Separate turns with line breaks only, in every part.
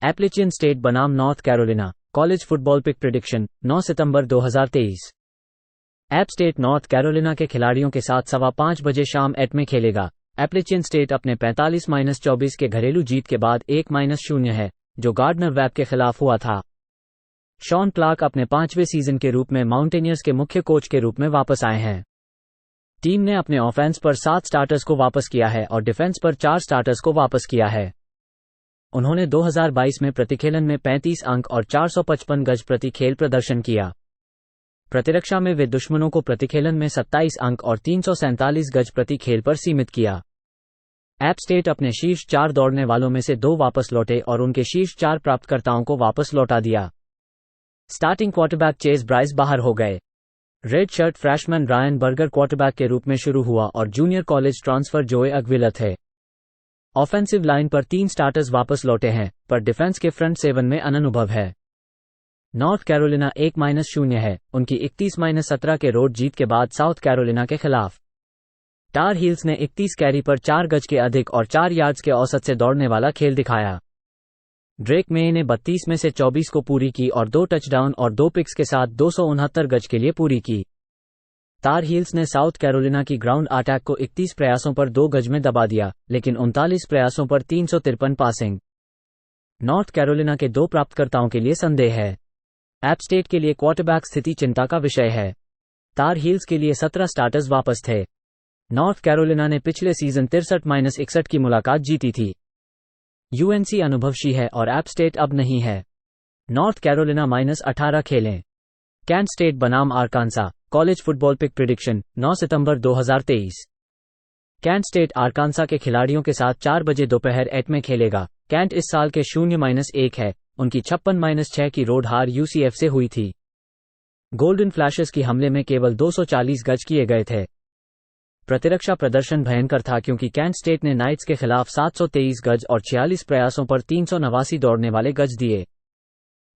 एप्लेचियन State बनाम North Carolina college football pick prediction 9 सितंबर 2023। App State North Carolina के खिलाड़ियों के साथ 5:15 बजे शाम एट में खेलेगा। एप्लेचियन स्टेट अपने 45-24 के घरेलू जीत के बाद 1-0 है, जो गार्डनर वेब के खिलाफ हुआ था। शॉन क्लार्क अपने 5वें सीजन के रूप में माउंटेनियर्स के मुख्य कोच के रूप में वापस आए हैं। टीम ने अपने ऑफेंस पर 7 स्टार्टर्स को वापस किया है और डिफेंस पर 4 स्टार्टर्स को वापस किया है। उन्होंने 2022 में प्रतिखेलन में 35 अंक और 455 गज प्रति खेल प्रदर्शन किया। प्रतिरक्षा में वे दुश्मनों को प्रतिखेलन में 27 अंक और 347 गज प्रति खेल पर सीमित किया। एप स्टेट अपने शीर्ष 4 दौड़ने वालों में से 2 वापस लौटे और उनके शीर्ष 4 प्राप्तकर्ताओं को वापस लौटा दिया। स्टार्टिंग क्वार्टरबैक चेज ब्राइस बाहर हो गए। Red shirt freshman Ryan burger quarterback के रूप में शुरू हुआ और जूनियर कॉलेज ट्रांसफर जोए अग्विला थे। ऑफेंसिव लाइन पर 3 स्टार्टर्स वापस लौटे हैं, पर डिफेंस के फ्रंट 7 में अनुभव है। नॉर्थ कैरोलिना 1-0 है, उनकी 31-17 के रोड जीत के बाद साउथ कैरोलिना के खिलाफ। टार हील्स ने 31 कैरी पर 4 गज के अधिक और 4 यार्ड्स के औसत से दौड़ने वाला खेल दिखाया। ड्रेक मे ने 32 में से 24 को पूरी की और 2 टचडाउन और 2 पिक्स के साथ 269 गज के लिए पूरी की। टार हील्स ने साउथ कैरोलिना की ग्राउंड अटैक को 31 प्रयासों पर 2 गज में दबा दिया, लेकिन 39 प्रयासों पर 353 पासिंग। नॉर्थ कैरोलिना के 2 प्राप्तकर्ताओं के लिए संदेह है। एप स्टेट के लिए क्वार्टरबैक स्थिति चिंता का विषय है। टार हील्स के लिए 17 स्टार्टर्स वापस थे। नॉर्थ कैरोलिना ने पिछले सीजन 63-61 की मुलाकात जीती थी। यूएनसी अनुभवशी है और एप स्टेट अब नहीं है। नॉर्थ कैरोलिना -18 खेलें। कैंट स्टेट बनाम आरकांसा कॉलेज फुटबॉल पिक प्रेडिक्शन 9 सितंबर 2023। कैंट स्टेट आरकांसा के खिलाड़ियों के साथ 4 बजे दोपहर एट में खेलेगा। कैंट इस साल के 0-1 है, उनकी 56-6 की रोड हार यूसीएफ से हुई थी। गोल्डन फ्लैशेस की हमले में केवल 240 गज किए गए थे। प्रतिरक्षा प्रदर्शन भयंकर था क्योंकि कैंट स्टेट ने नाइट्स के खिलाफ 723 गज और 46 प्रयासों पर 389 दौड़ने वाले गज दिए।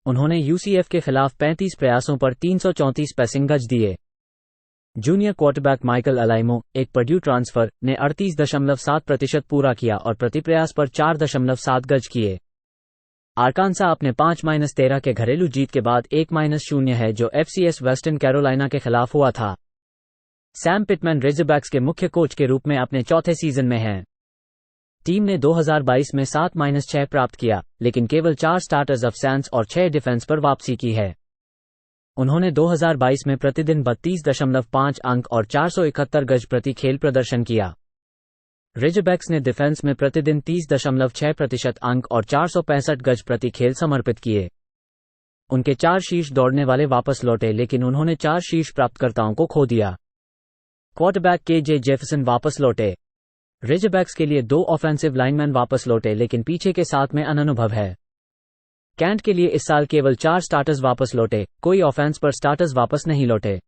उन्होंने यूसीएफ के खिलाफ 35 प्रयासों पर 334 पैसिंग गज दिए। जूनियर क्वार्टरबैक माइकल अलाइमो, एक पर्ड्यू ट्रांसफर, ने 38.7% पूरा किया और प्रति प्रयास पर 4.7 गज किए। आरकांसा अपने 5-13 के घरेलू जीत के बाद 1-0 है, जो एफसीएस वेस्टर्न कैरोलिना के खिलाफ हुआ था। सैम पिटमैन रेज़रबैक्स के मुख्य कोच के रूप में अपने 4थे सीजन में हैं। टीम ने 2022 में 7-6 प्राप्त किया, लेकिन केवल 4 स्टार्टर्स अफसेंस और 6 डिफेंस पर वापसी की है। उन्होंने 2022 में प्रतिदिन 32.5 अंक और 471 गज प्रति खेल प्रदर्शन किया। रेज़रबैक्स ने डिफेंस में प्रतिदिन 30.6% अंक और 465 गज प्रति खेल समर्पित किए। उनके 4 शीर्ष दौड़ने वाले वापस लौटे, लेकिन उन्होंने 4 शीर्ष प्राप्तकर्ताओं को खो दिया। क्वार्टरबैक केजे जेफरसन वापस लौटे। रेज़रबैक्स के लिए 2 ऑफेंसिव लाइनमैन वापस लौटे, लेकिन पीछे के साथ में अनुभव है। कैंट के लिए इस साल केवल 4 स्टार्टर्स वापस लौटे, कोई ऑफेंस पर स्टार्टर्स वापस नहीं लौटे।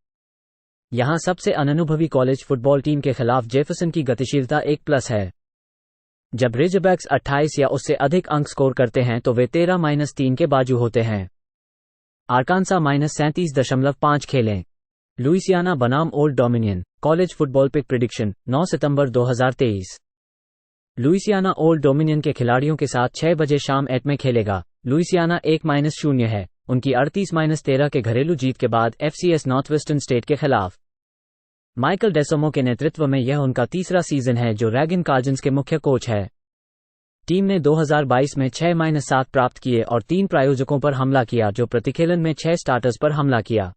यहां सबसे अनुभवी कॉलेज फुटबॉल टीम के खिलाफ जेफरसन की गतिशीलता 1+ है। जब रेज़रबैक्स 28 या उससे अधिक अंक स्कोर करते हैं तो वे 13-3 के बाजू होते हैं। आरकांसा -37.5 खेलें। लुइसियाना बनाम Old Dominion college football pick prediction 9 सितंबर 2023। लुइसियाना ओल्ड डोमिनियन के खिलाड़ियों के साथ 6 बजे शाम एट में खेलेगा। लुइसियाना 1-0 है, उनकी 38-13 के घरेलू जीत के बाद एफसीएस नॉर्थवेस्टर्न स्टेट के खिलाफ। माइकल डेसोमो के नेतृत्व में यह उनका 3रा सीजन है, जो रैगन कार्जन्स के मुख्य कोच है। टीम ने 2022 में 6-7 प्राप्त किए और 3 प्रायोजकों पर हमला किया, जो प्रतिखेलन में 6 स्टार्टर्स पर हमला किया।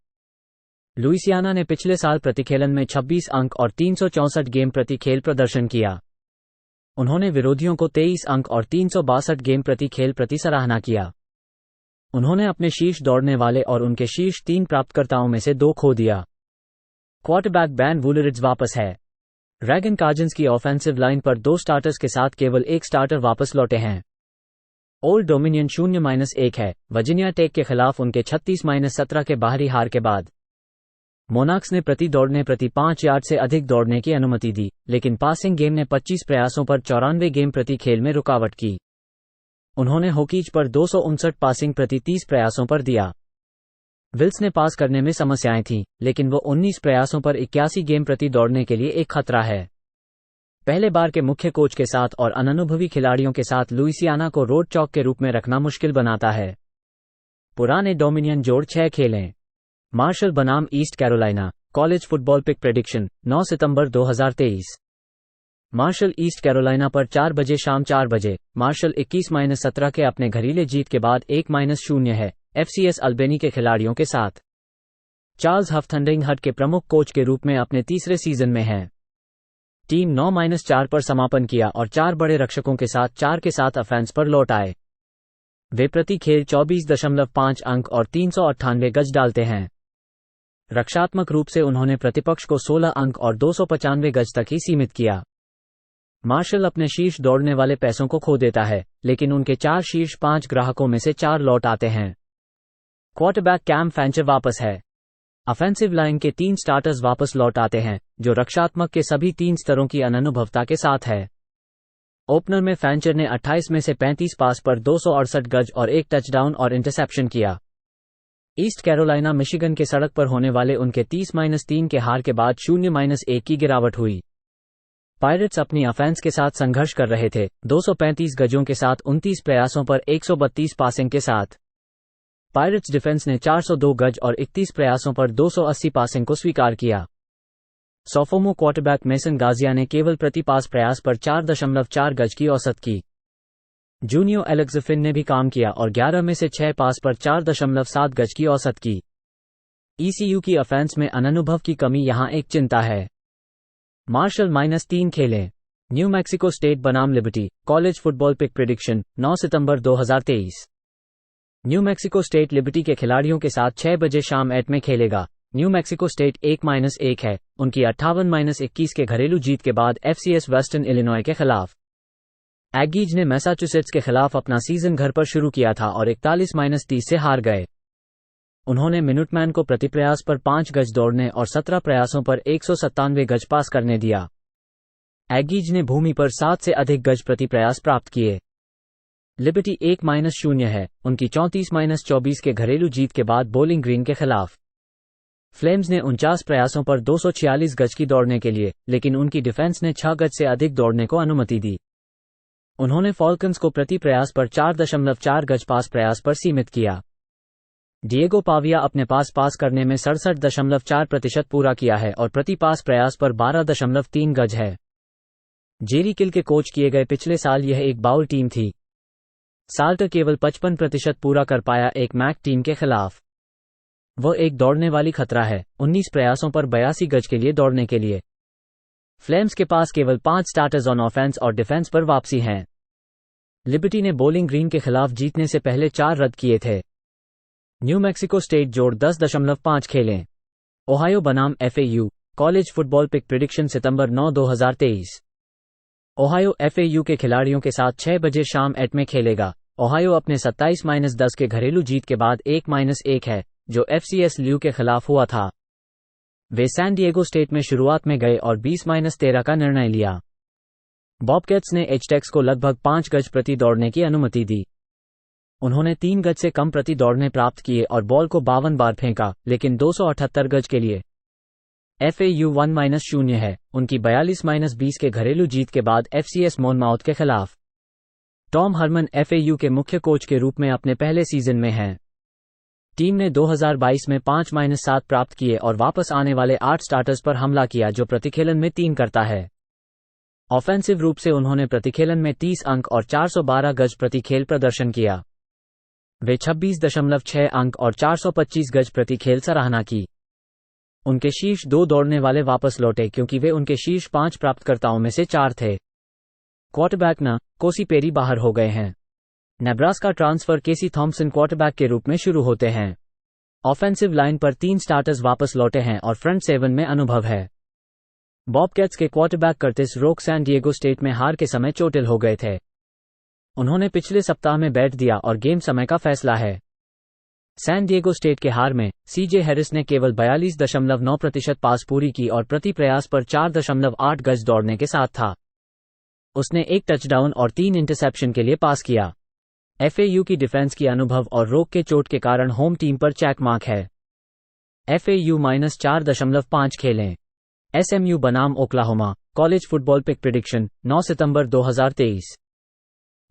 लुइसियाना ने पिछले साल प्रतिखेलन में 26 अंक और 364 गेम प्रति खेल प्रदर्शन किया। उन्होंने विरोधियों को 23 अंक और 362 गेम प्रति खेल प्रति सराहना किया। उन्होंने अपने शीर्ष दौड़ने वाले और उनके शीर्ष 3 प्राप्तकर्ताओं में से 2 खो दिया। क्वार्टरबैक बैन वुलरिड्ज वापस है। रैगन कार्जन्स की ऑफेंसिव लाइन पर 2 स्टार्टर्स के साथ केवल 1 स्टार्टर वापस लौटे हैं। ओल्ड डोमिनियन 0-1 है, वर्जीनिया टेक के खिलाफ उनके 36-17 के बाहरी हार के बाद। मोनाक्स ने प्रति दौड़ने प्रति 5 यार्ड से अधिक दौड़ने की अनुमति दी, लेकिन पासिंग गेम ने 25 प्रयासों पर 94 गेम प्रति खेल में रुकावट की। उन्होंने होकीज पर 259 पासिंग प्रति 30 प्रयासों पर दिया। विल्स ने पास करने में समस्याएं थीं, लेकिन वो 19 प्रयासों पर 81 गेम प्रति दौड़ने के लिए एक खतरा है। पहले बार के मुख्य कोच के साथ और अननुभवी खिलाड़ियों के साथ लुइसियाना को रोड चौक के रूप में रखना मुश्किल बनाता है। पुराने डोमिनियन जोड़ 6 खेलें। मार्शल बनाम East Carolina college football pick prediction 9 सितंबर 2023। मार्शल ईस्ट कैरोलिना पर 4 बजे शाम 4 बजे। मार्शल 21-17 के अपने घरीले जीत के बाद 1-0 है FCS अल्बेनी के खिलाड़ियों के साथ। चार्ल्स हफ्थंडिंगहट के प्रमुख कोच के रूप में अपने तीसरे सीजन में है। टीम 9-4 पर समापन किया और 4 बड़े रक्षकों के साथ 4 के साथ ऑफेंस पर लौट आए। वे प्रति खेल 24.5 अंक और 398 गज डालते हैं। रक्षात्मक रूप से उन्होंने प्रतिपक्ष को 16 अंक और 295 गज तक ही सीमित किया। मार्शल अपने शीर्ष दौड़ने वाले पैसों को खो देता है, लेकिन उनके 4 शीर्ष 5 ग्राहकों में से 4 लौट आते हैं। क्वार्टरबैक कैम फैंचर वापस है। ऑफेंसिव लाइन के 3 स्टार्टर्स वापस लौट आते हैं, जो रक्षात्मक के सभी 3 स्तरों की अनुभवता के साथ है। ओपनर में फैंचर ने 28 में से 35 पास पर 268 गज और 1 टचडाउन और इंटरसेप्शन किया। ईस्ट कैरोलिना मिशिगन के सड़क पर होने वाले उनके 30-3 के हार के बाद 0-1 की गिरावट हुई। पायरेट्स अपनी ऑफेंस के साथ संघर्ष कर रहे थे, 235 गजों के साथ 29 प्रयासों पर 132 पासिंग के साथ। पायरेट्स डिफेंस ने 402 गज और 31 प्रयासों पर 280 पासिंग को स्वीकार किया। सोफोमो क्वार्टरबैक मेसन गाजिया ने केवल प्रति पास प्रयास पर 4.4 गज की औसत की। जूनियो एलेक्सफिन ने भी काम किया और 11 में से 6 पास पर 4.7 गज की औसत की। ECU की ऑफेंस में अनुभव की कमी यहां एक चिंता है। मार्शल -3 खेलें। न्यू मैक्सिको स्टेट बनाम Liberty college football pick prediction 9 सितंबर 2023। न्यू मैक्सिको स्टेट लिबर्टी के खिलाड़ियों के साथ 6 बजे शाम 8 में खेलेगा। न्यू मैक्सिको स्टेट 1-1 है, उनकी 58-21 के घरेलू जीत के बाद FCS वेस्टर्न इलिनॉय के खिलाफ। एगीज ने मैसाचुसेट्स के खिलाफ अपना सीजन घर पर शुरू किया था और 41-30 से हार गए। उन्होंने मिनुटमैन को प्रति प्रयास पर 5 गज दौड़ने और 17 प्रयासों पर 197 गज पास करने दिया। एगीज ने भूमि पर 7 से अधिक गज प्रति प्रयास प्राप्त किए। लिबर्टी 1-0 है, उनकी 34-24 के घरेलू जीत के बाद बोलिंग ग्रीन के खिलाफ। फ्लेम्स ने 49 प्रयासों पर 246 गज की दौड़ने के लिए, लेकिन उनकी डिफेंस ने 6 गज से अधिक दौड़ने को अनुमति दी। उन्होंने फॉल्कन्स को प्रति प्रयास पर 4.4 गज पास प्रयास पर सीमित किया। डिएगो पाविया अपने पास करने में 67.4% पूरा किया है और प्रति पास प्रयास पर 12.3 गज है। जेरी किल के कोच किए गए पिछले साल यह एक बाउल टीम थी। साल्टर केवल 55% पूरा कर पाया एक मैक टीम के खिलाफ। वह एक दौड़ने वाली खतरा है, 19 प्रयासों पर 82 गज के लिए दौड़ने के लिए। फ्लेम्स के पास केवल 5 स्टार्टर्स ऑन ऑफेंस और डिफेंस पर वापसी हैं। लिबर्टी ने बोलिंग ग्रीन के खिलाफ जीतने से पहले 4 रद्द किए थे। न्यू मैक्सिको स्टेट जोड़ 10.5 खेलें। ओहायो बनाम FAU college football pick prediction सितंबर 9, 2023। ओहायो FAU के खिलाड़ियों के साथ 6 बजे शाम 8 में खेलेगा। ओहायो अपने 27-10 के घरेलू जीत के बाद 1-1 है, जो FCS ल्यू के खिलाफ हुआ था। वे सैन डिएगो स्टेट में शुरुआत में गए और 20-13 का निर्णय लिया। बॉबकैट्स ने एचटेक्स को लगभग 5 गज प्रति दौड़ने की अनुमति दी। उन्होंने 3 गज से कम प्रति दौड़ने प्राप्त किए और बॉल को 52 बार फेंका, लेकिन 278 गज के लिए। FAU 1-0 है, उनकी 42-20 के घरेलू जीत के बाद FCS मोनमाउथ के खिलाफ। टॉम हरमन FAU के मुख्य कोच के रूप में अपने पहले सीजन में हैं। टीम ने 2022 में 5-7 प्राप्त किए और वापस आने वाले 8 स्टार्टर्स पर हमला किया, जो प्रतिखेलन में 3 करता है। ऑफेंसिव रूप से उन्होंने प्रतिखेलन में 30 अंक और 412 गज प्रति खेल प्रदर्शन किया। वे 26.6 अंक और 425 गज प्रति खेल सराहना की। उनके शीर्ष 2 दौड़ने वाले वापस लौटे क्योंकि वे उनके शीर्ष 5 प्राप्तकर्ताओं में से 4 थे। क्वार्टरबैक कोसी पेरी बाहर हो गए हैं। नेब्रास्का ट्रांसफर केसी थॉम्पसन क्वार्टरबैक के रूप में शुरू होते हैं। ऑफेंसिव लाइन पर 3 स्टार्टर्स वापस लौटे हैं और फ्रंट 7 में अनुभव है। बॉबकैट्स के क्वार्टरबैक कर्टिस रोक सैन डिएगो स्टेट में हार के समय चोटिल हो गए थे। उन्होंने पिछले सप्ताह में बैठ दिया और गेम समय का फैसला है। सैन डिएगो स्टेट के हार में CJ हैरिस ने केवल 42.9% पास पूरी की और प्रति प्रयास पर 4.8 गज दौड़ने के साथ था। उसने 1 टचडाउन और 3 इंटरसेप्शन के लिए पास किया। FAU की डिफेंस की अनुभव और रोक के चोट के कारण होम टीम पर चेक मार्क है। FAU -4.5 खेलें। SMU बनाम Oklahoma college football pick prediction 9 सितंबर 2023।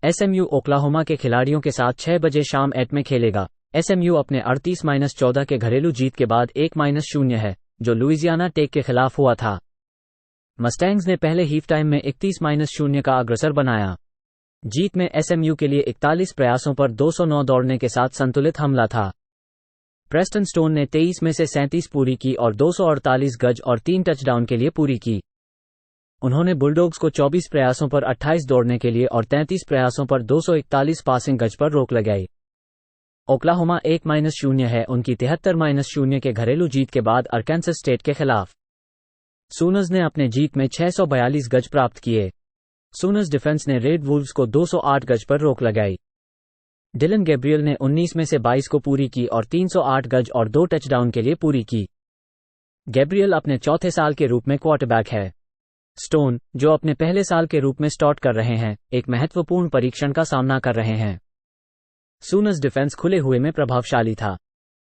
एसएमयू ओक्लाहोमा के खिलाड़ियों के साथ 6 बजे शाम एट में खेलेगा। एसएमयू अपने 38-14 के घरेलू जीत के बाद 1-0 है, जो लुइजियाना टेक के खिलाफ हुआ था। मस्टैंग्स ने पहले हीफ टाइम में 31-0 का अग्रसर बनाया। जीत में एसएमयू के लिए 41 प्रयासों पर 209 दौड़ने के साथ संतुलित हमला था। प्रेस्टन स्टोन ने 23 में से 37 पूरी की और 248 गज और 3 टचडाउन के लिए पूरी की। उन्होंने बुलडॉग्स को 24 प्रयासों पर 28 दौड़ने के लिए और 33 प्रयासों पर 241 पासिंग गज पर रोक लगाई। ओक्लाहोमा 1-0 है उनकी 73-0 के घरेलू जीत के बाद अरकानसास स्टेट के खिलाफ। सूनर्स ने अपने जीत में 642 गज प्राप्त किए। सूनर्स डिफेंस ने रेड वुल्व्स को 208 गज पर रोक लगाई। डिलन गैब्रियल ने 19 में से 22 को पूरी की और 308 गज और 2 टचडाउन के लिए पूरी की। गैब्रियल अपने चौथे साल के रूप में क्वार्टरबैक है। स्टोन, जो अपने पहले साल के रूप में स्टार्ट कर रहे हैं, एक महत्वपूर्ण परीक्षण का सामना कर रहे हैं। सूनर्स डिफेंस खुले हुए में प्रभावशाली था।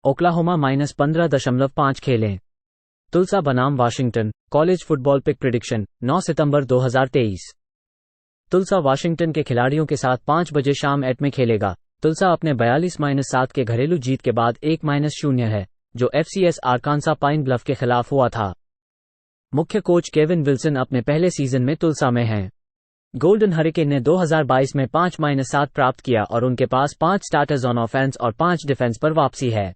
ओक्लाहोमा -15.5 खेलें। तुल्सा बनाम Washington, college football pick prediction 9 सितंबर 2023। तुल्सा वाशिंगटन के खिलाड़ियों के साथ 5 बजे शाम एट में खेलेगा। तुल्सा अपने 42-7 के घरेलू जीत के बाद 1-0 है, जो एफसीएस आरकानसा पाइन ब्लफ के खिलाफ हुआ था। मुख्य कोच केविन विल्सन अपने पहले सीजन में तुल्सा में हैं। गोल्डन हरिकेन ने 2022 में 5-7 प्राप्त किया और उनके पास 5 स्टार्टर्स ऑन ऑफेंस और 5 डिफेंस पर वापसी है।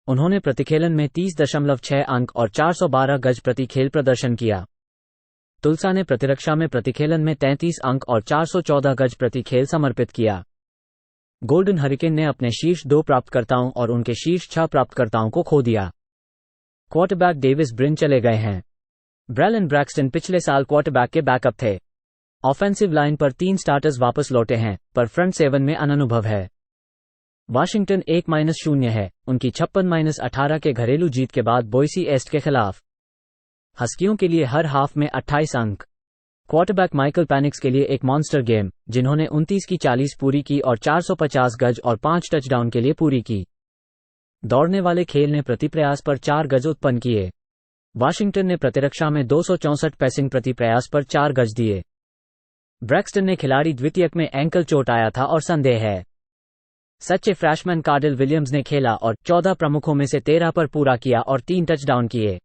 उन्होंने प्रतिखेलन में 30.6 अंक और 412 गज प्रति खेल प्रदर्शन किया। तुल्सा ने प्रतिरक्षा में प्रतिखेलन में 33 अंक और 414 गज प्रति खेल समर्पित किया। गोल्डन हरिकेन ने अपने शीर्ष 2 प्राप्तकर्ताओं और उनके शीर्ष 6 प्राप्तकर्ताओं को खो दिया। क्वार्टरबैक डेविस ब्रिन चले गए हैं। ब्रैलन ब्रैक्सटन पिछले साल क्वार्टरबैक के बैकअप थे। ऑफेंसिव लाइन पर 3 स्टार्टर्स वापस लौटे हैं, पर फ्रंट 7 में अनुभव है। वाशिंगटन 1-0 है उनकी 56-18 के घरेलू जीत के बाद बोइसी एस्ट के खिलाफ। हस्कियों के लिए हर हाफ में 28 अंक। क्वार्टरबैक माइकल पैनिक्स के लिए एक मॉन्स्टर गेम, जिन्होंने 29 की 40 पूरी की और 450 गज और 5 टचडाउन के लिए पूरी की। दौड़ने वाले खेल ने प्रति प्रयास पर 4 गज उत्पन्न किए। वाशिंगटन ने प्रतिरक्षा में 264 पैसिंग प्रति प्रयास पर 4 गज दिए। ब्रैक्सटन ने खिलाड़ी द्वितीयक में एंकल चोट आया था और संदेह है। सच्चे फ्रैशमैन कार्डिल विलियम्स ने खेला और 14 प्रमुखों में से 13 पर पूरा किया और 3 टचडाउन किए।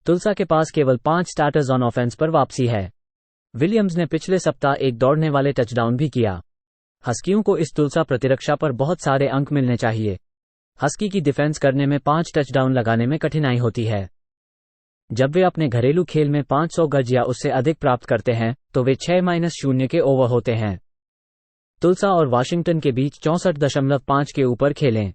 तुल्सा के पास केवल 5 स्टार्टर्स ऑन ऑफेंस पर वापसी है। विलियम्स ने पिछले सप्ताह एक दौड़ने वाले टचडाउन भी किया। हस्कियों को इस तुल्सा प्रतिरक्षा पर बहुत सारे अंक मिलने चाहिए। हस्की की डिफेंस करने में 5 टचडाउन लगाने में कठिनाई होती है। जब वे अपने घरेलू खेल में 500 गज या उससे अधिक प्राप्त करते हैं, तो वे 6-0 के ओवर होते हैं। तुल्सा और वाशिंगटन के बीच 64.5 के ऊपर खेलें।